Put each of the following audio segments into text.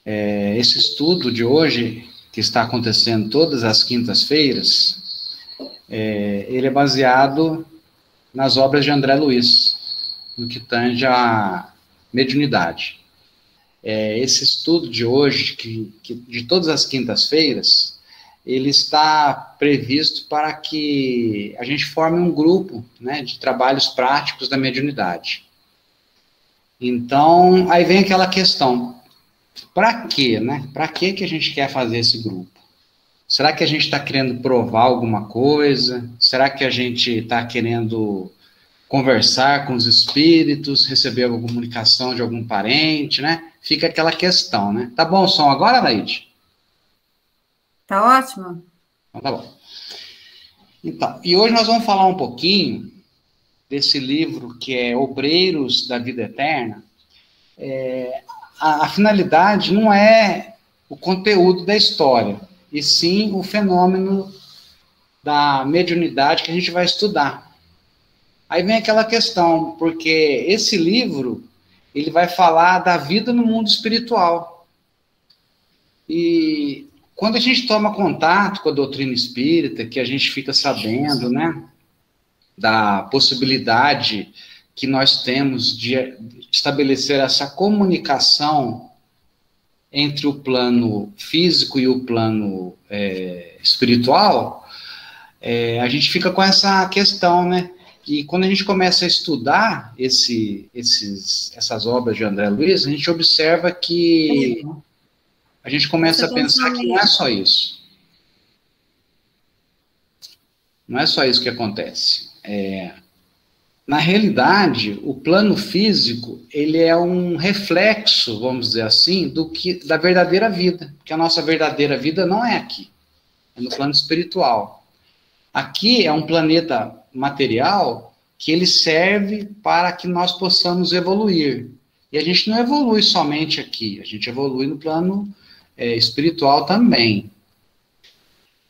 Esse estudo de hoje, que está acontecendo todas as quintas-feiras, ele é baseado nas obras de André Luiz, no que tange a mediunidade. Esse estudo de hoje, de todas as quintas-feiras, ele está previsto para que a gente forme um grupo, né, de trabalhos práticos da mediunidade. Então, aí vem aquela questão, para quê, né? Para que a gente quer fazer esse grupo? Será que a gente está querendo provar alguma coisa? Será que a gente está querendo conversar com os espíritos, receber alguma comunicação de algum parente, né? Fica aquela questão, né? Tá bom o som agora, Laide? Tá ótimo. Então, tá bom. Então, e hoje nós vamos falar um pouquinho desse livro que é Obreiros da Vida Eterna. A finalidade não é o conteúdo da história, e sim o fenômeno da mediunidade que a gente vai estudar. Aí vem aquela questão, porque esse livro, ele vai falar da vida no mundo espiritual. E quando a gente toma contato com a doutrina espírita, que a gente fica sabendo, né, da possibilidade que nós temos de estabelecer essa comunicação entre o plano físico e o plano espiritual, a gente fica com essa questão, né? E quando a gente começa a estudar essas obras de André Luiz, a gente observa que a gente começa a pensar que não é só isso. Não é só isso que acontece. Na realidade, o plano físico, ele é um reflexo, vamos dizer assim, da verdadeira vida. Porque a nossa verdadeira vida não é aqui, é no plano espiritual. Aqui é um planeta material que ele serve para que nós possamos evoluir. E a gente não evolui somente aqui, a gente evolui no plano espiritual também.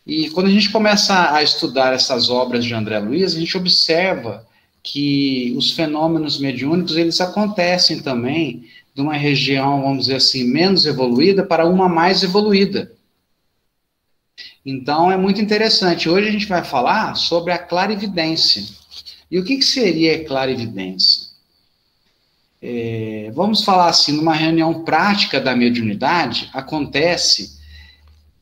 E quando a gente começa a estudar essas obras de André Luiz, a gente observa que os fenômenos mediúnicos, eles acontecem também de uma região, vamos dizer assim, menos evoluída para uma mais evoluída. Então, é muito interessante. Hoje a gente vai falar sobre a clarividência. E o que seria a clarividência? Vamos falar assim, numa reunião prática da mediunidade, acontece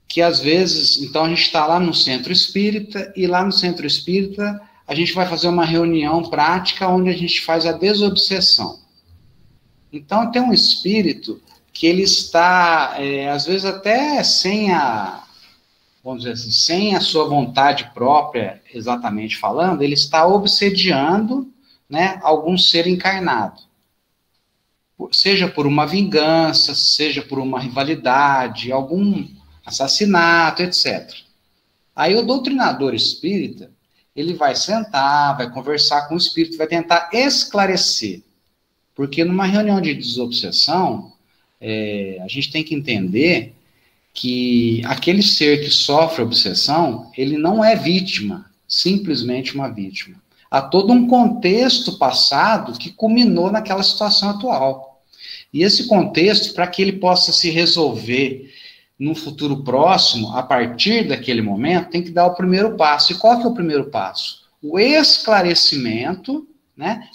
que às vezes, então a gente está lá no centro espírita, e lá no centro espírita a gente vai fazer uma reunião prática onde a gente faz a desobsessão. Então tem um espírito que ele está, às vezes até vamos dizer assim, sem a sua vontade própria, exatamente falando, ele está obsediando, né, algum ser encarnado. Seja por uma vingança, seja por uma rivalidade, algum assassinato, etc. Aí o doutrinador espírita, ele vai sentar, vai conversar com o espírito, vai tentar esclarecer. Porque numa reunião de desobsessão, a gente tem que entender que aquele ser que sofre obsessão, ele não é vítima, simplesmente uma vítima. Há todo um contexto passado que culminou naquela situação atual. E esse contexto, para que ele possa se resolver no futuro próximo, a partir daquele momento, tem que dar o primeiro passo. E qual que é o primeiro passo? O esclarecimento, né,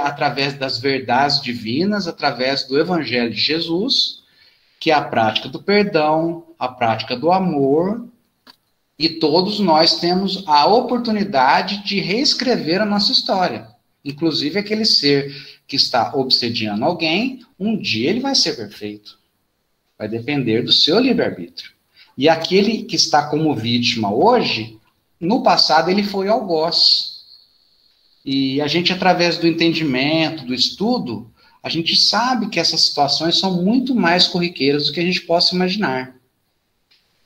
através das verdades divinas, através do Evangelho de Jesus, que é a prática do perdão, a prática do amor, e todos nós temos a oportunidade de reescrever a nossa história. Inclusive aquele ser que está obsediando alguém, um dia ele vai ser perfeito. Vai depender do seu livre-arbítrio. E aquele que está como vítima hoje, no passado ele foi algoz. E a gente, através do entendimento, do estudo, a gente sabe que essas situações são muito mais corriqueiras do que a gente possa imaginar.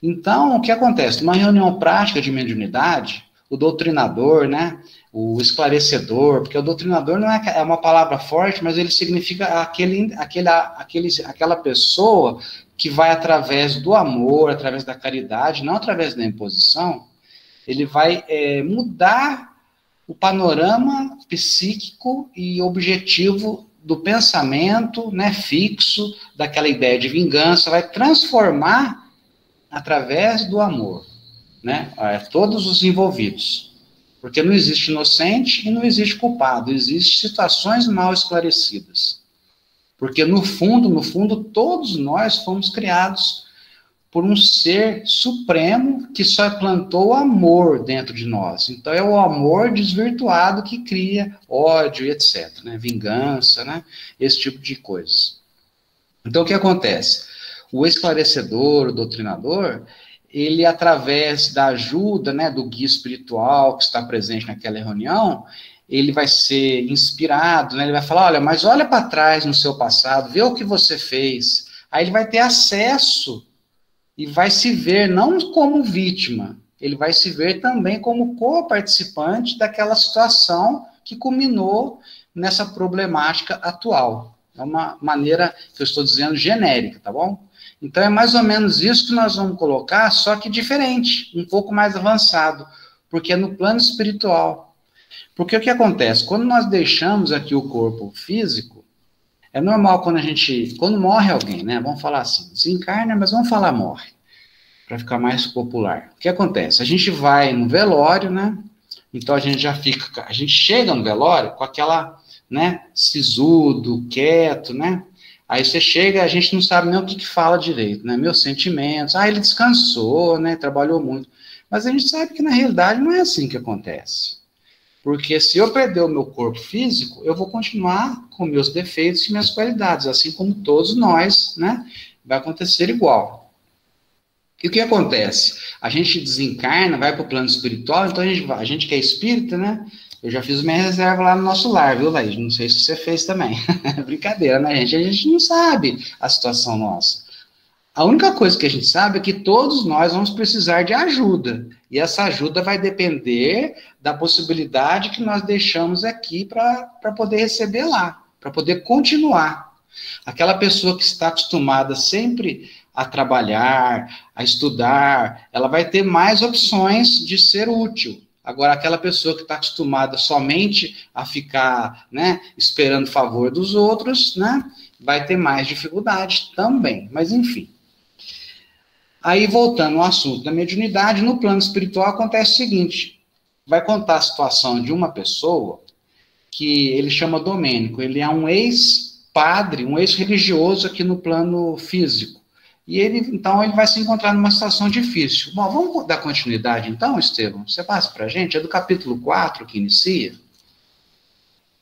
Então, o que acontece? Numa reunião prática de mediunidade, o doutrinador, né, o esclarecedor, porque o doutrinador não é uma palavra forte, mas ele significa aquela pessoa que vai através do amor, através da caridade, não através da imposição, ele vai mudar o panorama psíquico e objetivo do pensamento, né, fixo, daquela ideia de vingança, vai transformar através do amor, né, todos os envolvidos. Porque não existe inocente e não existe culpado, existem situações mal esclarecidas. Porque no fundo, todos nós fomos criados por um ser supremo que só plantou amor dentro de nós. Então é o amor desvirtuado que cria ódio, etc., né? Vingança, né? Esse tipo de coisas. Então o que acontece? O esclarecedor, o doutrinador, ele, através da ajuda, né, do guia espiritual que está presente naquela reunião, ele vai ser inspirado, né, ele vai falar, olha, mas olha para trás no seu passado, vê o que você fez. Aí ele vai ter acesso e vai se ver não como vítima, ele vai se ver também como co-participante daquela situação que culminou nessa problemática atual. É uma maneira que eu estou dizendo genérica, tá bom? Então é mais ou menos isso que nós vamos colocar, só que diferente, um pouco mais avançado, porque é no plano espiritual. Porque o que acontece? Quando nós deixamos aqui o corpo físico, é normal quando morre alguém, né? Vamos falar assim, desencarna, mas vamos falar morre, para ficar mais popular. O que acontece? A gente vai no velório, né? Então a gente chega no velório com aquela, né, sisudo, quieto, né? Aí você chega, a gente não sabe nem o que fala direito, né? Meus sentimentos, ele descansou, né? Trabalhou muito. Mas a gente sabe que na realidade não é assim que acontece. Porque se eu perder o meu corpo físico, eu vou continuar com meus defeitos e minhas qualidades, assim como todos nós, né? Vai acontecer igual. E o que acontece? A gente desencarna, vai para o plano espiritual, então a gente que é espírita, né? Eu já fiz minha reserva lá no nosso lar, viu, Laís? Não sei se você fez também. Brincadeira, né, gente? A gente não sabe a situação nossa. A única coisa que a gente sabe é que todos nós vamos precisar de ajuda. E essa ajuda vai depender da possibilidade que nós deixamos aqui para poder receber lá, para poder continuar. Aquela pessoa que está acostumada sempre a trabalhar, a estudar, ela vai ter mais opções de ser útil. Agora, aquela pessoa que está acostumada somente a ficar, né, esperando o favor dos outros, né, vai ter mais dificuldade também. Mas, enfim. Aí, voltando ao assunto da mediunidade, no plano espiritual acontece o seguinte, vai contar a situação de uma pessoa que ele chama Domênico, ele é um ex-padre, um ex-religioso aqui no plano físico. E então ele vai se encontrar numa situação difícil. Bom, vamos dar continuidade então, Estevão? Você passa para a gente? É do capítulo 4 que inicia,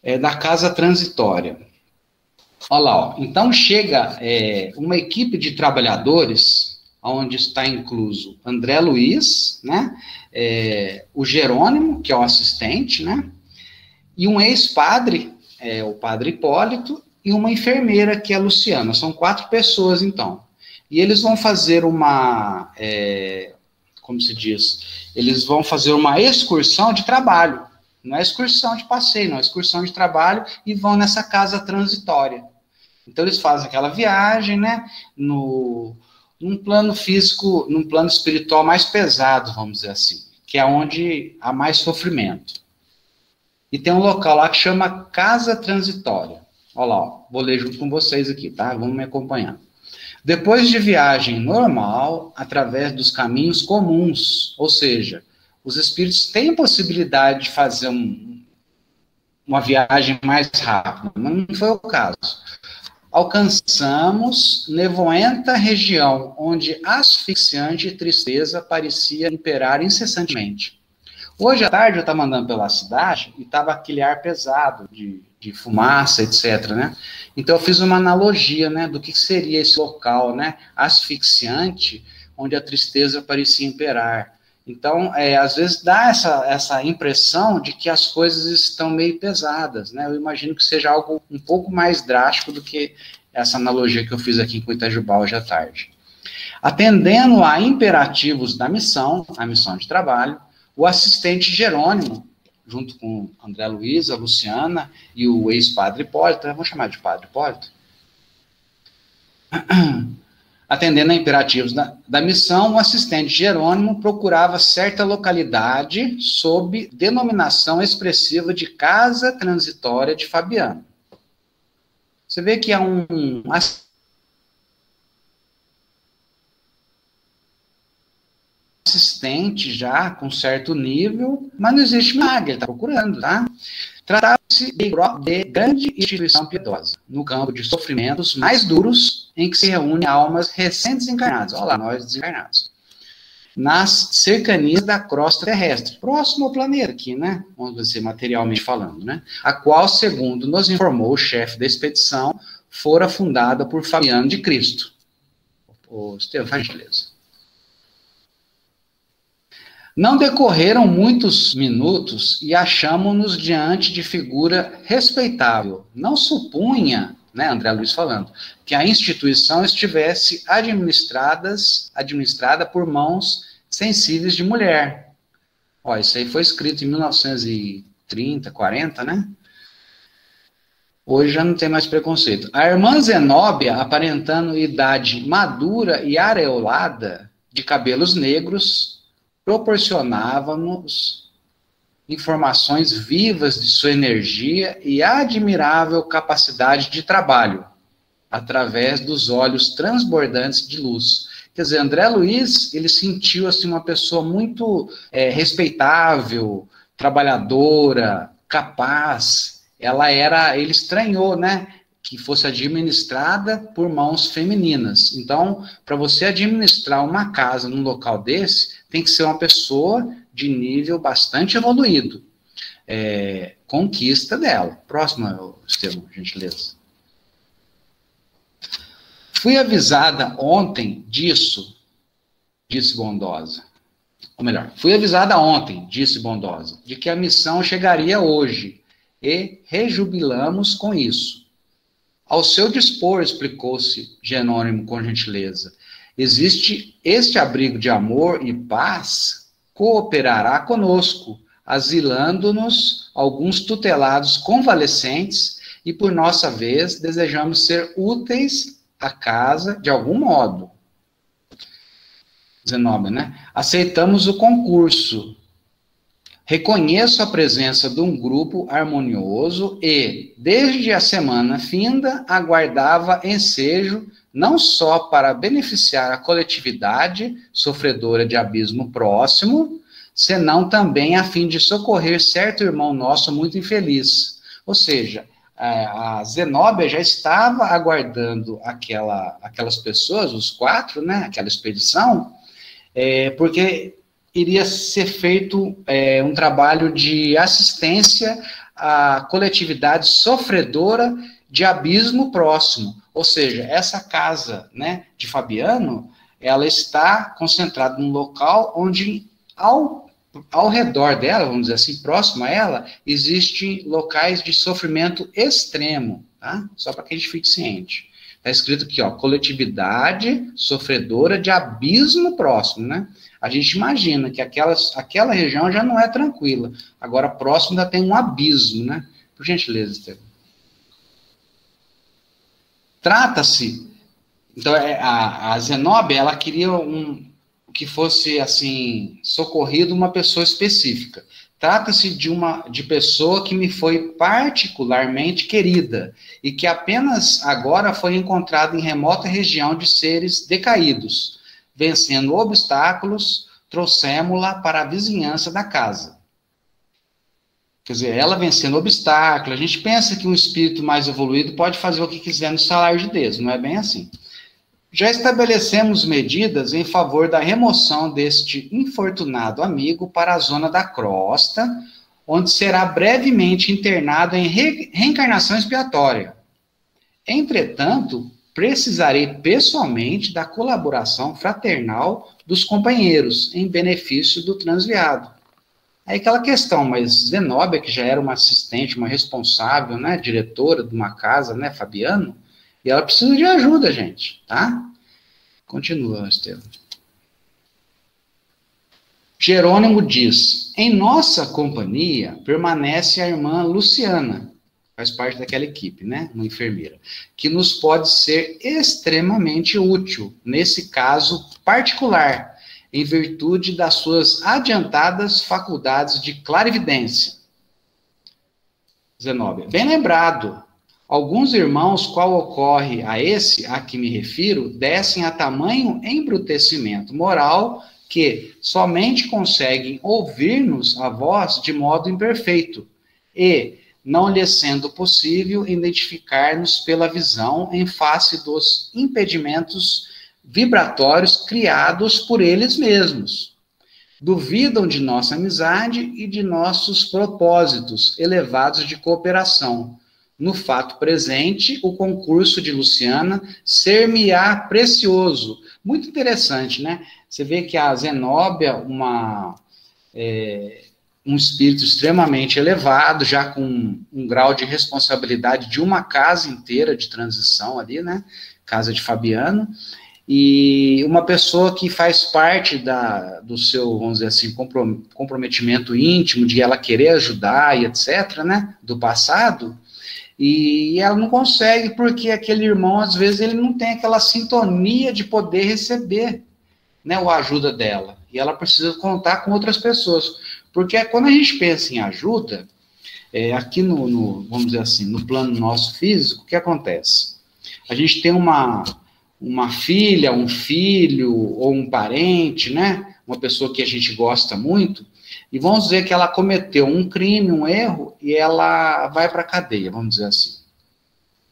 é da casa transitória. Olha lá, ó. Então chega uma equipe de trabalhadores, onde está incluso André Luiz, né? O Jerônimo, que é o assistente, né? E um ex-padre, o padre Hipólito, e uma enfermeira, que é a Luciana. São 4 pessoas, então. E eles vão fazer como se diz? Eles vão fazer uma excursão de trabalho. Não é excursão de passeio, não é excursão de trabalho, e vão nessa casa transitória. Então eles fazem aquela viagem, né? Num plano físico, num plano espiritual mais pesado, vamos dizer assim, que é onde há mais sofrimento. E tem um local lá que chama Casa Transitória. Olha lá, ó, vou ler junto com vocês aqui, tá? Vamos me acompanhando. Depois de viagem normal, através dos caminhos comuns, ou seja, os espíritos têm possibilidade de fazer uma viagem mais rápida, mas não foi o caso. Alcançamos nevoenta região, onde asfixiante tristeza parecia imperar incessantemente. Hoje à tarde eu estava andando pela cidade e estava aquele ar pesado de fumaça, etc., né? Então eu fiz uma analogia, né, do que seria esse local, né, asfixiante, onde a tristeza parecia imperar. Então, às vezes dá essa impressão de que as coisas estão meio pesadas, né? Eu imagino que seja algo um pouco mais drástico do que essa analogia que eu fiz aqui com o Itajubá hoje à tarde. Atendendo a imperativos da missão, a missão de trabalho, o assistente Jerônimo, junto com André Luiz, a Luciana e o ex-padre Hipólito, vamos chamar de padre Hipólito, atendendo a imperativos da missão, o assistente Jerônimo procurava certa localidade sob denominação expressiva de Casa Transitória de Fabiano. Você vê que há um assistente já, com certo nível, mas não existe milagre, ele está procurando, tá? Tratava-se de grande instituição piedosa, no campo de sofrimentos mais duros, em que se reúnem almas recém-desencarnadas, olha lá, nós desencarnados, nas cercanias da crosta terrestre, próximo ao planeta aqui, né? Vamos dizer, materialmente falando, né? A qual, segundo nos informou o chefe da expedição, fora fundada por Fabiano de Cristo. O Estevão, faz gentileza. Não decorreram muitos minutos e achamos-nos diante de figura respeitável. Não supunha, né, André Luiz falando, que a instituição estivesse administrada por mãos sensíveis de mulher. Ó, isso aí foi escrito em 1930, 40, né? Hoje já não tem mais preconceito. A irmã Zenóbia, aparentando idade madura e areolada, de cabelos negros, proporcionava-nos informações vivas de sua energia e admirável capacidade de trabalho, através dos olhos transbordantes de luz. Quer dizer, André Luiz, ele sentiu assim, uma pessoa muito respeitável, trabalhadora, capaz. Ele estranhou, né, que fosse administrada por mãos femininas. Então, para você administrar uma casa num local desse, tem que ser uma pessoa de nível bastante evoluído. Conquista dela. Próxima, Estevão, gentileza. Fui avisada ontem disso, disse Bondosa. Ou melhor, fui avisada ontem, disse Bondosa, de que a missão chegaria hoje, e rejubilamos com isso. Ao seu dispor, explicou-se Jerônimo com gentileza, existe este abrigo de amor e paz, cooperará conosco, asilando-nos alguns tutelados convalescentes e, por nossa vez, desejamos ser úteis à casa de algum modo. Zenóbia, né? Aceitamos o concurso. Reconheço a presença de um grupo harmonioso e, desde a semana finda, aguardava ensejo não só para beneficiar a coletividade sofredora de abismo próximo, senão também a fim de socorrer certo irmão nosso muito infeliz. Ou seja, a Zenóbia já estava aguardando aquelas pessoas, os 4, né, aquela expedição, porque iria ser feito um trabalho de assistência à coletividade sofredora de abismo próximo. Ou seja, essa casa, né, de Fabiano, ela está concentrada num local onde, ao redor dela, vamos dizer assim, próximo a ela, existem locais de sofrimento extremo, tá? Só para que a gente fique ciente. Está escrito aqui, ó, coletividade sofredora de abismo próximo, né? A gente imagina que aquela região já não é tranquila. Agora, próximo ainda tem um abismo, né? Por gentileza, Estevão. Trata-se, então, a Zenóbia, ela queria que fosse, assim, socorrido uma pessoa específica. Trata-se de pessoa que me foi particularmente querida e que apenas agora foi encontrada em remota região de seres decaídos. Vencendo obstáculos, trouxemos-la para a vizinhança da casa. Quer dizer, ela vencendo obstáculos, a gente pensa que um espírito mais evoluído pode fazer o que quiser no salário de Deus, não é bem assim. Já estabelecemos medidas em favor da remoção deste infortunado amigo para a zona da crosta, onde será brevemente internado em reencarnação expiatória. Entretanto, precisarei pessoalmente da colaboração fraternal dos companheiros em benefício do transviado. Aí aquela questão, mas Zenóbia, que já era uma assistente, uma responsável, né, diretora de uma casa, né, Fabiano, e ela precisa de ajuda, gente, tá? Continua, Estevão. Jerônimo diz, em nossa companhia permanece a irmã Luciana, faz parte daquela equipe, né, uma enfermeira, que nos pode ser extremamente útil, nesse caso particular, em virtude das suas adiantadas faculdades de clarividência. Zenóbia, bem lembrado, Alguns irmãos, qual ocorre a esse a que me refiro, descem a tamanho embrutecimento moral que somente conseguem ouvir-nos a voz de modo imperfeito e, não lhes sendo possível identificar-nos pela visão em face dos impedimentos vibratórios criados por eles mesmos. Duvidam de nossa amizade e de nossos propósitos elevados de cooperação. No fato presente, o concurso de Luciana ser-me-á precioso. Muito interessante, né? Você vê que a Zenóbia, um espírito extremamente elevado, já com um grau de responsabilidade de uma casa inteira de transição ali, né? Casa de Fabiano. E uma pessoa que faz parte do seu, vamos dizer assim, comprometimento íntimo, de ela querer ajudar e etc., né? Do passado. E ela não consegue, porque aquele irmão, às vezes, ele não tem aquela sintonia de poder receber, né, a ajuda dela. E ela precisa contar com outras pessoas. Porque quando a gente pensa em ajuda, aqui vamos dizer assim, no plano nosso físico, o que acontece? A gente tem uma filha, um filho, ou um parente, né, uma pessoa que a gente gosta muito, e vamos dizer que ela cometeu um crime, um erro, e ela vai para a cadeia, vamos dizer assim.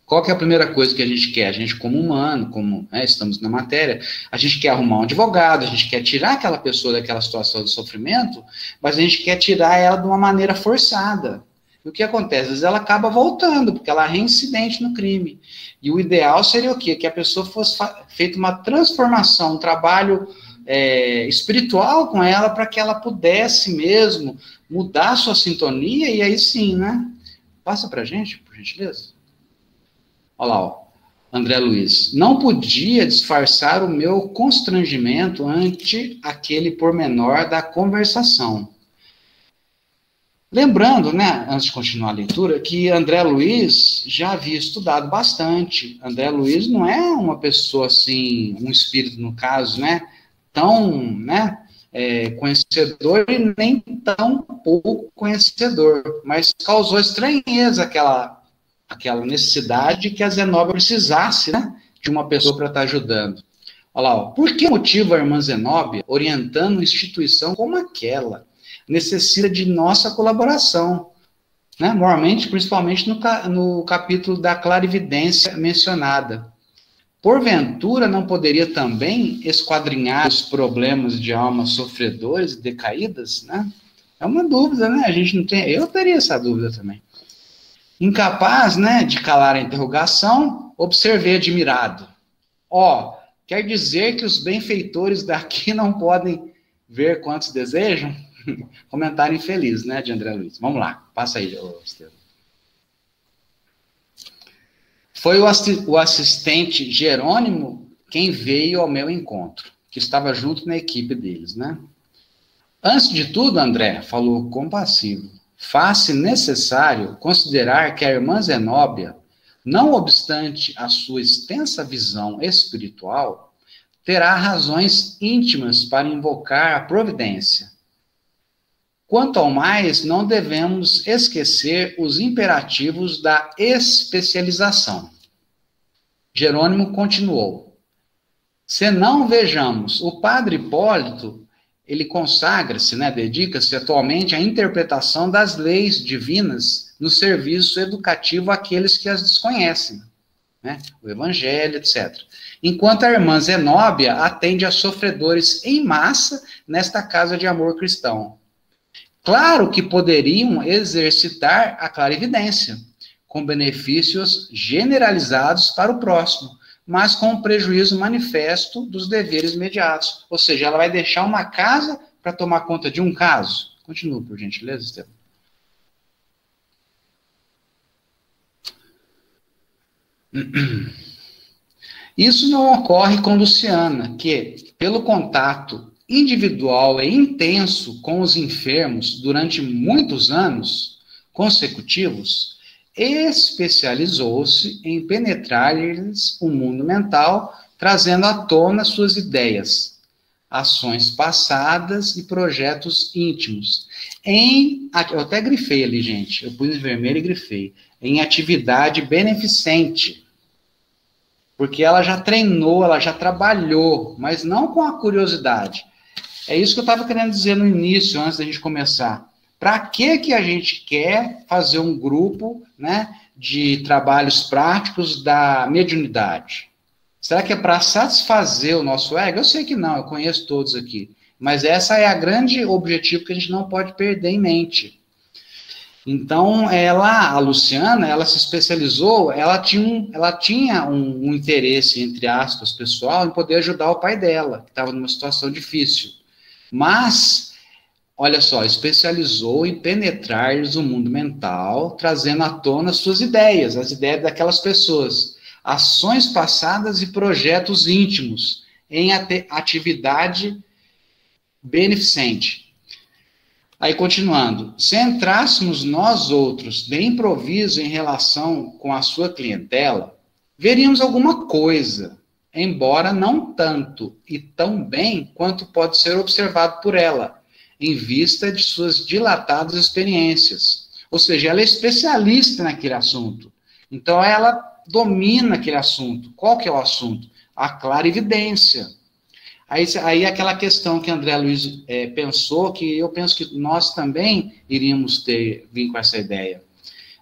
Qual que é a primeira coisa que a gente quer? A gente, como humano, como estamos na matéria, a gente quer arrumar um advogado, a gente quer tirar aquela pessoa daquela situação de sofrimento, mas a gente quer tirar ela de uma maneira forçada. E o que acontece? Às vezes ela acaba voltando, porque ela é reincidente no crime. E o ideal seria o quê? Que a pessoa fosse feita uma transformação, um trabalho espiritual com ela, para que ela pudesse mesmo mudar a sua sintonia, e aí sim, né? Passa para a gente, por gentileza. Olha lá, ó. André Luiz. Não podia disfarçar o meu constrangimento ante aquele pormenor da conversação. Lembrando, né, antes de continuar a leitura, que André Luiz já havia estudado bastante. André Luiz não é uma pessoa assim, um espírito no caso, né, tão, né, conhecedor e nem tão pouco conhecedor, mas causou estranheza aquela necessidade que a Zenóbia precisasse, né, de uma pessoa para estar ajudando. Olha lá, ó. Por que motivo a irmã Zenóbia, orientando uma instituição como aquela, necessita de nossa colaboração, né? Normalmente, principalmente no capítulo da clarividência mencionada. Porventura, não poderia também esquadrinhar os problemas de almas sofredoras e decaídas, né? É uma dúvida, né? A gente não tem... Eu teria essa dúvida também. Incapaz, né, de calar a interrogação, observei admirado. Quer dizer que os benfeitores daqui não podem ver quantos desejam? Comentário infeliz, né, de André Luiz. Vamos lá, passa aí, Estevam. Foi o assistente Jerônimo quem veio ao meu encontro, que estava junto na equipe deles, né? Antes de tudo, André, falou compassivo, faz-se necessário considerar que a irmã Zenóbia, não obstante a sua extensa visão espiritual, terá razões íntimas para invocar a providência. Quanto ao mais, não devemos esquecer os imperativos da especialização. Jerônimo continuou. Se não vejamos, o padre Hipólito, ele consagra-se, né, dedica-se atualmente à interpretação das leis divinas no serviço educativo àqueles que as desconhecem, né, o evangelho, etc. Enquanto a irmã Zenóbia atende a sofredores em massa nesta casa de amor cristão. Claro que poderiam exercitar a clarividência, com benefícios generalizados para o próximo, mas com um prejuízo manifesto dos deveres imediatos. Ou seja, ela vai deixar uma casa para tomar conta de um caso. Continua, por gentileza, Estevam. Isso não ocorre com Luciana, que, pelo contato individual e intenso com os enfermos durante muitos anos consecutivos, especializou-se em penetrar-lhes o mundo mental, trazendo à tona suas ideias. ações passadas e projetos íntimos. Eu até grifei ali, gente, eu pus em vermelho e grifei, em atividade beneficente. Porque ela já treinou, ela já trabalhou, mas não com a curiosidade. É isso que eu estava querendo dizer no início, antes da gente começar. Para que a gente quer fazer um grupo, né, de trabalhos práticos da mediunidade? Será que é para satisfazer o nosso ego? Eu sei que não, eu conheço todos aqui. Mas essa é a grande objetivo que a gente não pode perder em mente. Então, a Luciana, ela se especializou, ela tinha um interesse, entre aspas, pessoal, em poder ajudar o pai dela, que estava numa situação difícil. Mas, olha só, especializou em penetrar-lhes o mundo mental, trazendo à tona suas ideias, as ideias daquelas pessoas, ações passadas e projetos íntimos, em atividade beneficente. Aí, continuando, se entrássemos nós outros de improviso em relação com a sua clientela, veríamos alguma coisa, embora não tanto e tão bem quanto pode ser observado por ela, em vista de suas dilatadas experiências. Ou seja, ela é especialista naquele assunto. Então, ela domina aquele assunto. Qual que é o assunto? A clarividência. Aí aquela questão que André Luiz pensou, que eu penso que nós também iríamos vir com essa ideia.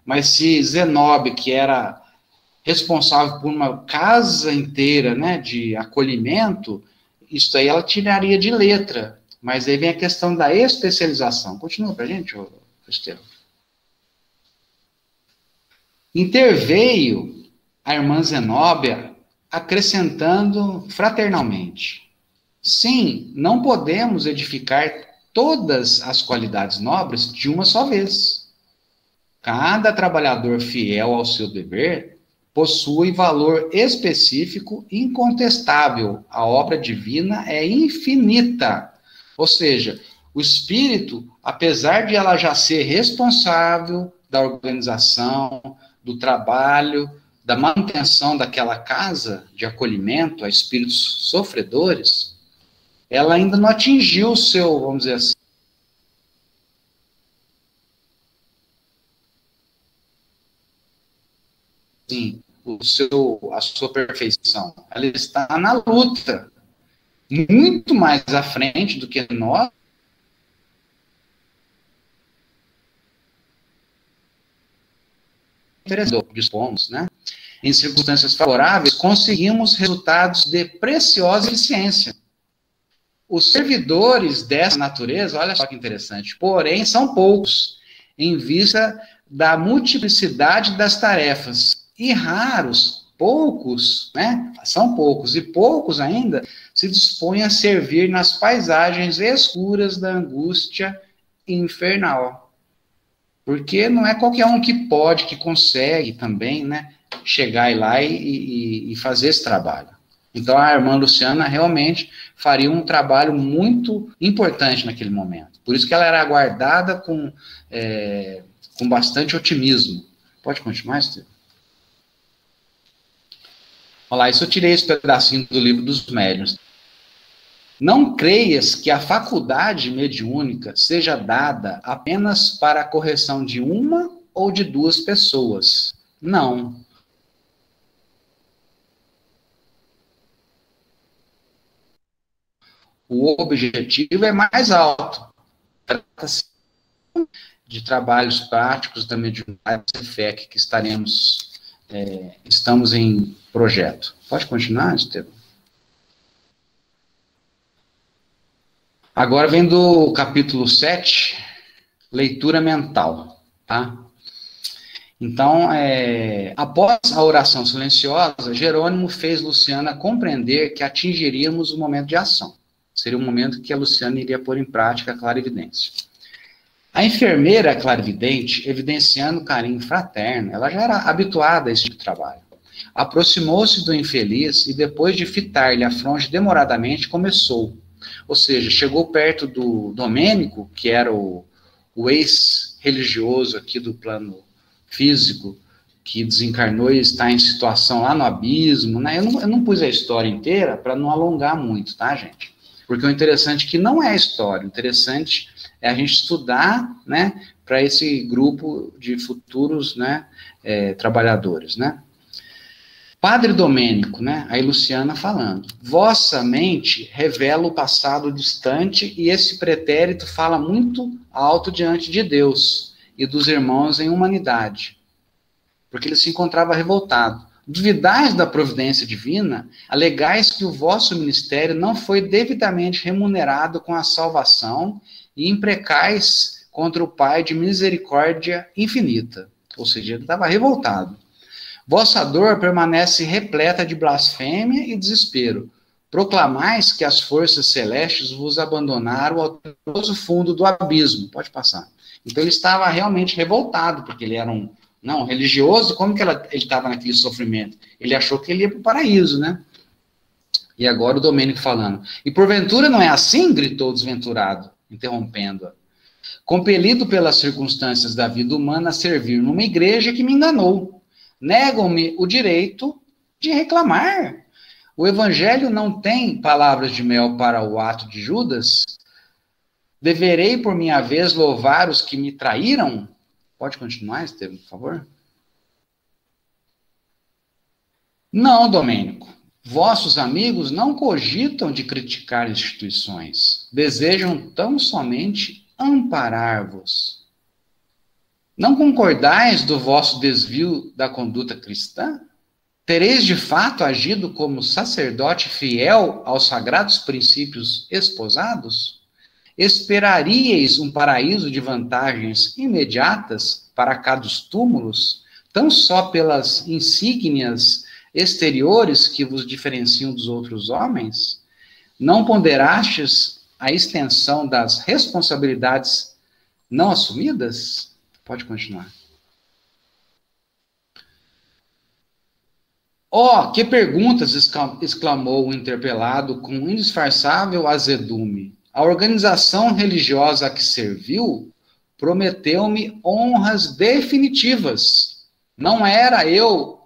Mas se Zenobe, que era responsável por uma casa inteira, né, de acolhimento, isso aí ela tiraria de letra. Mas aí vem a questão da especialização. Continua para a gente, Estevam. Interveio a irmã Zenóbia acrescentando fraternalmente: sim, não podemos edificar todas as qualidades nobres de uma só vez. Cada trabalhador fiel ao seu dever possui valor específico incontestável. A obra divina é infinita. Ou seja, o espírito, apesar de ela já ser responsável da organização, do trabalho, da manutenção daquela casa de acolhimento a espíritos sofredores, ela ainda não atingiu o seu, vamos dizer assim, a sua perfeição. Ela está na luta, muito mais à frente do que nós. Dispomos, né? Em circunstâncias favoráveis, conseguimos resultados de preciosa eficiência. Os servidores dessa natureza, olha só que interessante, porém são poucos, em vista da multiplicidade das tarefas, e raros, poucos, né? São poucos, e poucos ainda se dispõem a servir nas paisagens escuras da angústia infernal. Porque não é qualquer um que pode, que consegue também, né, chegar lá e fazer esse trabalho. Então, a irmã Luciana realmente faria um trabalho muito importante naquele momento. Por isso que ela era aguardada com bastante otimismo. Pode continuar, Estevam? Olha lá, isso eu tirei esse pedacinho do livro dos médiuns. Não creias que a faculdade mediúnica seja dada apenas para a correção de uma ou de duas pessoas. Não. O objetivo é mais alto. Trata-se de trabalhos práticos da mediunidade FEC que estamos em projeto. Pode continuar, Estevam? Agora vem do capítulo 7, leitura mental, tá? Então, após a oração silenciosa, Jerônimo fez Luciana compreender que atingiríamos o momento de ação. Seria o momento que a Luciana iria pôr em prática a clarividência. A enfermeira clarividente, evidenciando carinho fraterno, ela já era habituada a esse tipo de trabalho. Aproximou-se do infeliz e, depois de fitar-lhe a fronte demoradamente, começou. Ou seja, chegou perto do Domênico, que era o ex-religioso aqui do plano físico, que desencarnou e está em situação lá no abismo, né? Eu não pus a história inteira para não alongar muito, tá, gente? Porque o interessante é que não é a história, o interessante é a gente estudar, né, para esse grupo de futuros, né, trabalhadores, né. Padre Domênico, né, aí Luciana falando, vossa mente revela o passado distante e esse pretérito fala muito alto diante de Deus e dos irmãos em humanidade, porque ele se encontrava revoltado. Duvidais da providência divina, alegais que o vosso ministério não foi devidamente remunerado com a salvação e imprecais contra o Pai de misericórdia infinita. Ou seja, ele estava revoltado. Vossa dor permanece repleta de blasfêmia e desespero. Proclamais que as forças celestes vos abandonaram ao tenebroso fundo do abismo. Pode passar. Então ele estava realmente revoltado, porque ele era um religioso, como que ele estava naquele sofrimento? Ele achou que ele ia para o paraíso, né? E agora o Domênico falando. E porventura não é assim? Gritou o desventurado, interrompendo-a. Compelido pelas circunstâncias da vida humana a servir numa igreja que me enganou. Negam-me o direito de reclamar. O evangelho não tem palavras de mel para o ato de Judas? Deverei, por minha vez, louvar os que me traíram? Pode continuar, Estevam, por favor? Não, Domênico. Vossos amigos não cogitam de criticar instituições. Desejam tão somente amparar-vos. Não concordais do vosso desvio da conduta cristã? Tereis de fato agido como sacerdote fiel aos sagrados princípios esposados? Esperaríeis um paraíso de vantagens imediatas para cá dos túmulos, tão só pelas insígnias exteriores que vos diferenciam dos outros homens? Não ponderastes a extensão das responsabilidades não assumidas? Pode continuar. Oh, que perguntas! Exclamou o interpelado com indisfarçável azedume. A organização religiosa a que serviu prometeu-me honras definitivas. Não era eu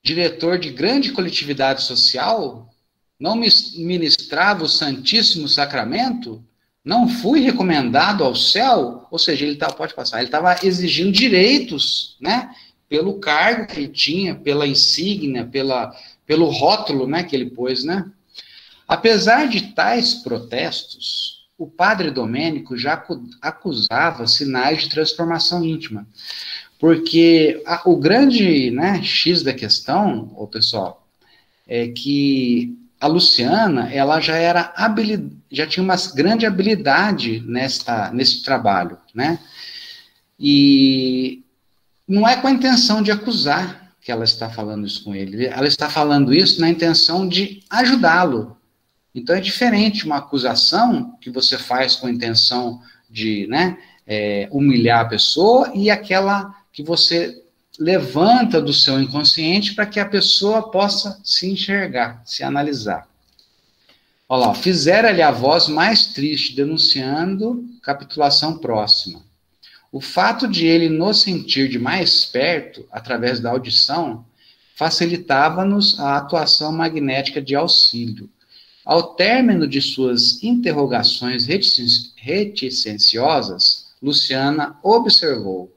diretor de grande coletividade social? Não ministrava o Santíssimo Sacramento? Não fui recomendado ao céu? Ou seja, ele pode passar, ele estava exigindo direitos, né? Pelo cargo que ele tinha, pela insígnia, pelo rótulo, né, que ele pôs, né? Apesar de tais protestos, o padre Domênico já acusava sinais de transformação íntima. Porque o grande, né, X da questão, pessoal, é que a Luciana, ela já tinha uma grande habilidade nesse trabalho, né? E não é com a intenção de acusar que ela está falando isso com ele. Ela está falando isso na intenção de ajudá-lo. Então é diferente uma acusação que você faz com a intenção de, né, humilhar a pessoa e aquela que você levanta do seu inconsciente para que a pessoa possa se enxergar, se analisar. Olha lá, fizera-lhe a voz mais triste, denunciando capitulação próxima. O fato de ele nos sentir de mais perto, através da audição, facilitava-nos a atuação magnética de auxílio. Ao término de suas interrogações reticenciosas, Luciana observou: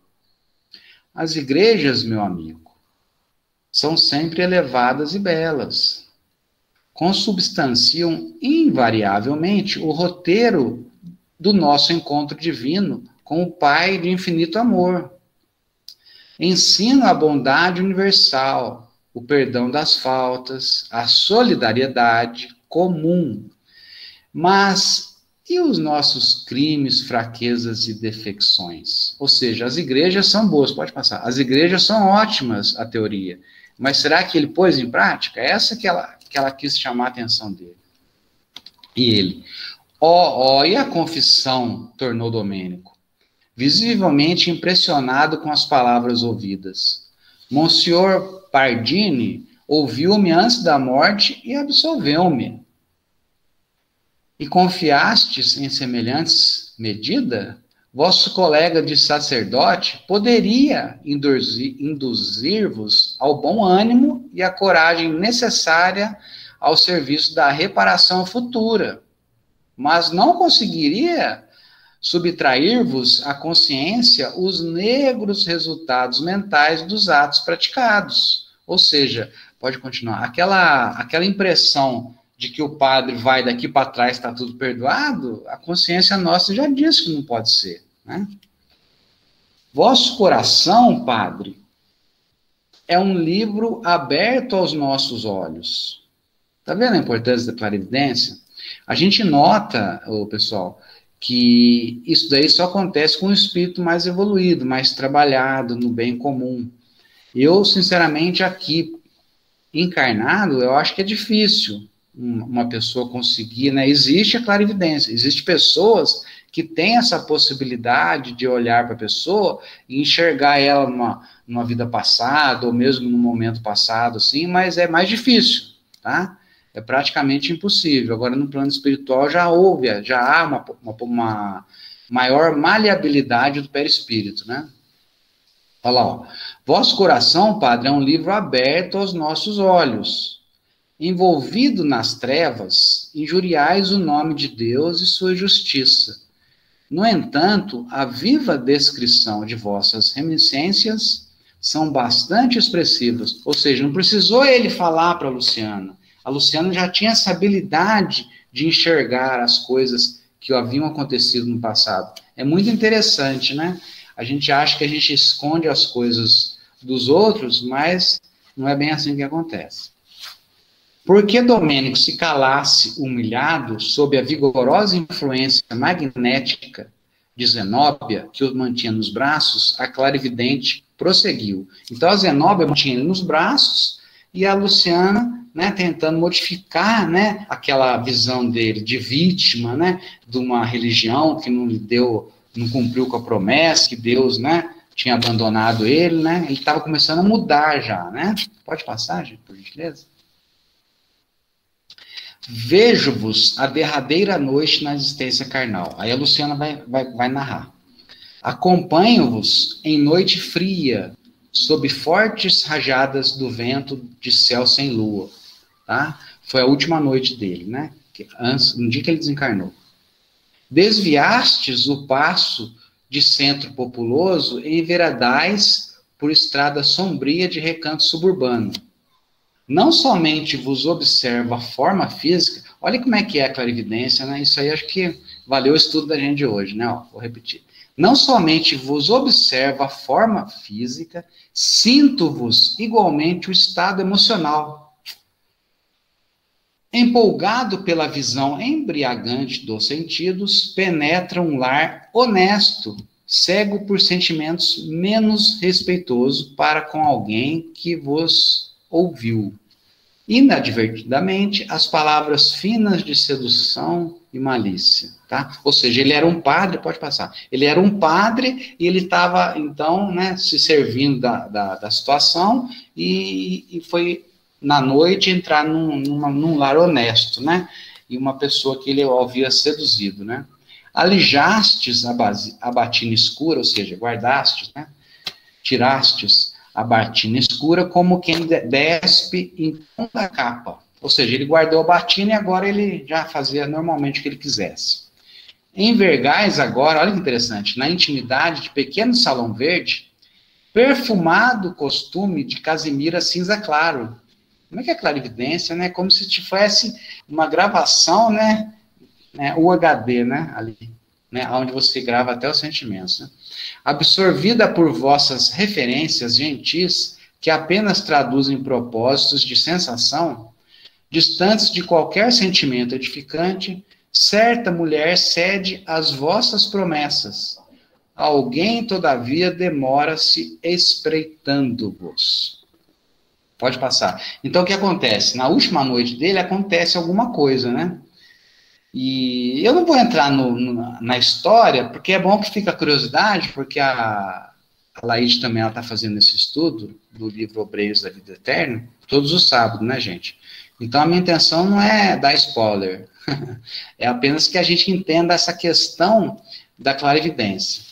as igrejas, meu amigo, são sempre elevadas e belas. Consubstanciam invariavelmente o roteiro do nosso encontro divino com o Pai de infinito amor. Ensinam a bondade universal, o perdão das faltas, a solidariedade comum. Mas e os nossos crimes, fraquezas e defecções? Ou seja, as igrejas são boas, pode passar. As igrejas são ótimas, a teoria. Mas será que ele pôs em prática? Essa que ela quis chamar a atenção dele. E ele, e a confissão, tornou Domênico, visivelmente impressionado com as palavras ouvidas. Monsenhor Pardini ouviu-me antes da morte e absolveu-me. E confiastes em semelhantes medida? Vosso colega de sacerdote poderia induzir-vos ao bom ânimo e à coragem necessária ao serviço da reparação futura. mas não conseguiria subtrair-vos à consciência os negros resultados mentais dos atos praticados. Ou seja, pode continuar, aquela impressão de que o padre vai daqui para trás, está tudo perdoado, a consciência nossa já disse que não pode ser, né? Vosso coração, padre, é um livro aberto aos nossos olhos. Está vendo a importância da clarividência? A gente nota, pessoal, que isso daí só acontece com um espírito mais evoluído, mais trabalhado no bem comum. Eu, sinceramente, aqui, encarnado, eu acho que é difícil uma pessoa conseguir, né? Existe a clarividência, existem pessoas que têm essa possibilidade de olhar para a pessoa e enxergar ela numa vida passada, ou mesmo no momento passado, assim, mas é mais difícil, tá? É praticamente impossível. Agora, no plano espiritual, já há uma maior maleabilidade do perispírito, né? Olha lá, ó. Vosso coração, padre, é um livro aberto aos nossos olhos. Envolvido nas trevas, injuriais o nome de Deus e sua justiça. No entanto, a viva descrição de vossas reminiscências são bastante expressivas. Ou seja, não precisou ele falar para a Luciana. A Luciana já tinha essa habilidade de enxergar as coisas que haviam acontecido no passado. É muito interessante, né? A gente acha que a gente esconde as coisas dos outros, mas não é bem assim que acontece. Porque Domênico se calasse humilhado sob a vigorosa influência magnética de Zenóbia, que o mantinha nos braços, a clarividente prosseguiu. Então a Zenóbia mantinha ele nos braços e a Luciana, né, tentando modificar, né, aquela visão dele de vítima, né, de uma religião que não cumpriu com a promessa, que Deus, né, tinha abandonado ele, né, ele estava começando a mudar já, né? Pode passar, gente, por gentileza? Vejo-vos a derradeira noite na existência carnal. Aí a Luciana vai narrar. Acompanho-vos em noite fria, sob fortes rajadas do vento de céu sem lua. Tá? Foi a última noite dele, né? No dia que ele desencarnou. Desviastes o passo de centro populoso e enveredais por estrada sombria de recanto suburbano. Não somente vos observa a forma física, olha como é que é a clarividência, né? Isso aí acho que valeu o estudo da gente de hoje, né? Ó, vou repetir. Não somente vos observa a forma física, sinto-vos igualmente o estado emocional. Empolgado pela visão embriagante dos sentidos, penetra um lar honesto, cego por sentimentos menos respeitoso para com alguém que vos ouviu. Inadvertidamente, as palavras finas de sedução e malícia, tá? Ou seja, ele era um padre, pode passar, ele era um padre e ele estava, então, né, se servindo da situação e foi, na noite, entrar num lar honesto, né? E uma pessoa que ele havia seduzido, né? Alijastes a batina escura, ou seja, guardastes, né? Tirastes a batina escura como quem despe em da capa. Ou seja, ele guardou a batina e agora ele já fazia normalmente o que ele quisesse. Envergais agora, olha que interessante, na intimidade de pequeno salão verde, perfumado costume de casimira cinza claro. Como é que é clarividência, né? Como se tivesse uma gravação, né? UHD, né? Ali, né? Onde você grava até os sentimentos, né? Absorvida por vossas referências gentis, que apenas traduzem propósitos de sensação, distantes de qualquer sentimento edificante, certa mulher cede às vossas promessas. Alguém, todavia, demora-se espreitando-vos. Pode passar. Então, o que acontece? Na última noite dele, acontece alguma coisa, né? E eu não vou entrar na história, porque é bom que fica a curiosidade, porque a Laíde também está fazendo esse estudo do livro Obreiros da Vida Eterna, todos os sábados, né, gente? Então, a minha intenção não é dar spoiler, é apenas que a gente entenda essa questão da clarividência.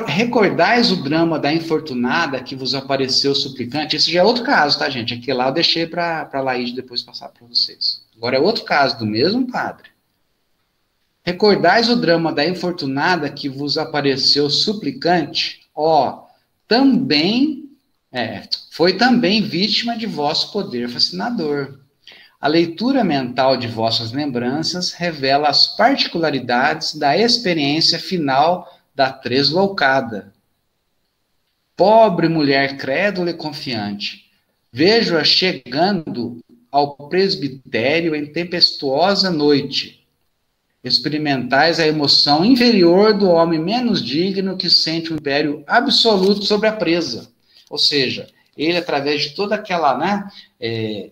Recordais o drama da infortunada que vos apareceu suplicante? Esse já é outro caso, tá, gente? Aqui lá eu deixei para a Laíde depois passar para vocês. Agora é outro caso do mesmo padre. Recordais o drama da infortunada que vos apareceu suplicante? Foi também vítima de vosso poder fascinador. A leitura mental de vossas lembranças revela as particularidades da experiência final da tresloucada. Pobre mulher crédula e confiante, vejo-a chegando ao presbitério em tempestuosa noite. Experimentais a emoção inferior do homem menos digno que sente um império absoluto sobre a presa. Ou seja, ele, através de toda aquela, né,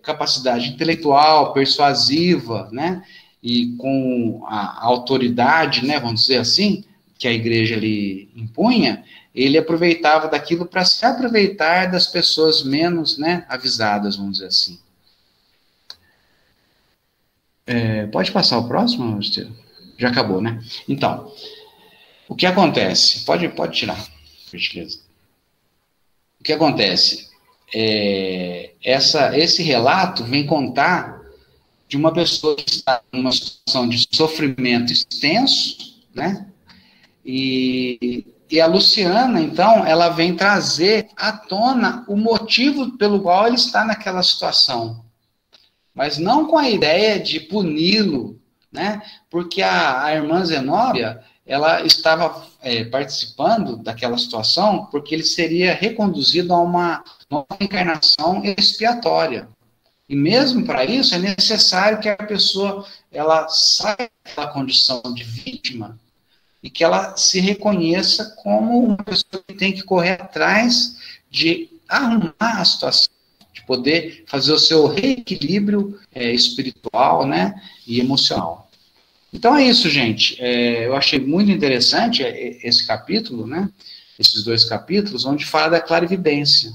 capacidade intelectual, persuasiva, né, e com a autoridade, né, vamos dizer assim, que a igreja lhe impunha, ele aproveitava daquilo para se aproveitar das pessoas menos, né, avisadas, vamos dizer assim. Pode passar o próximo, Estevam? Já acabou, né? Então, o que acontece? Pode tirar, por gentileza. O que acontece? Esse relato vem contar de uma pessoa que está numa situação de sofrimento extenso, né? E a Luciana, então, ela vem trazer à tona o motivo pelo qual ele está naquela situação. Mas não com a ideia de puni-lo, né? Porque a irmã Zenóbia, ela estava participando daquela situação porque ele seria reconduzido a uma nova encarnação expiatória. E mesmo para isso é necessário que a pessoa ela saia da condição de vítima e que ela se reconheça como uma pessoa que tem que correr atrás de arrumar a situação, de poder fazer o seu reequilíbrio espiritual, né, e emocional. Então é isso, gente. Eu achei muito interessante esse capítulo, né, esses 2 capítulos, onde fala da clarividência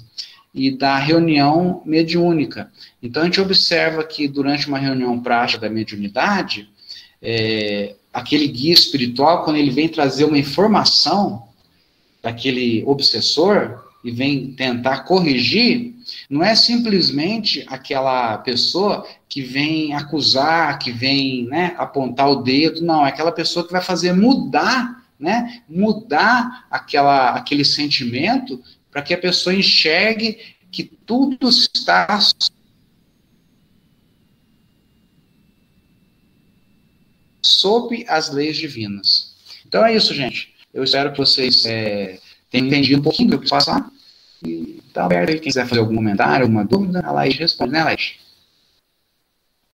e da reunião mediúnica. Então a gente observa que durante uma reunião prática da mediunidade, aquele guia espiritual, quando ele vem trazer uma informação daquele obsessor e vem tentar corrigir, não é simplesmente aquela pessoa que vem acusar, que vem, né, apontar o dedo, não, é aquela pessoa que vai fazer mudar, né, aquele sentimento para que a pessoa enxergue que tudo está sob as leis divinas. Então é isso, gente. Eu espero que vocês tenham entendido um pouquinho do que passar. E tá aberto aí, quem quiser fazer algum comentário, alguma dúvida, a Laís responde, né, Laís?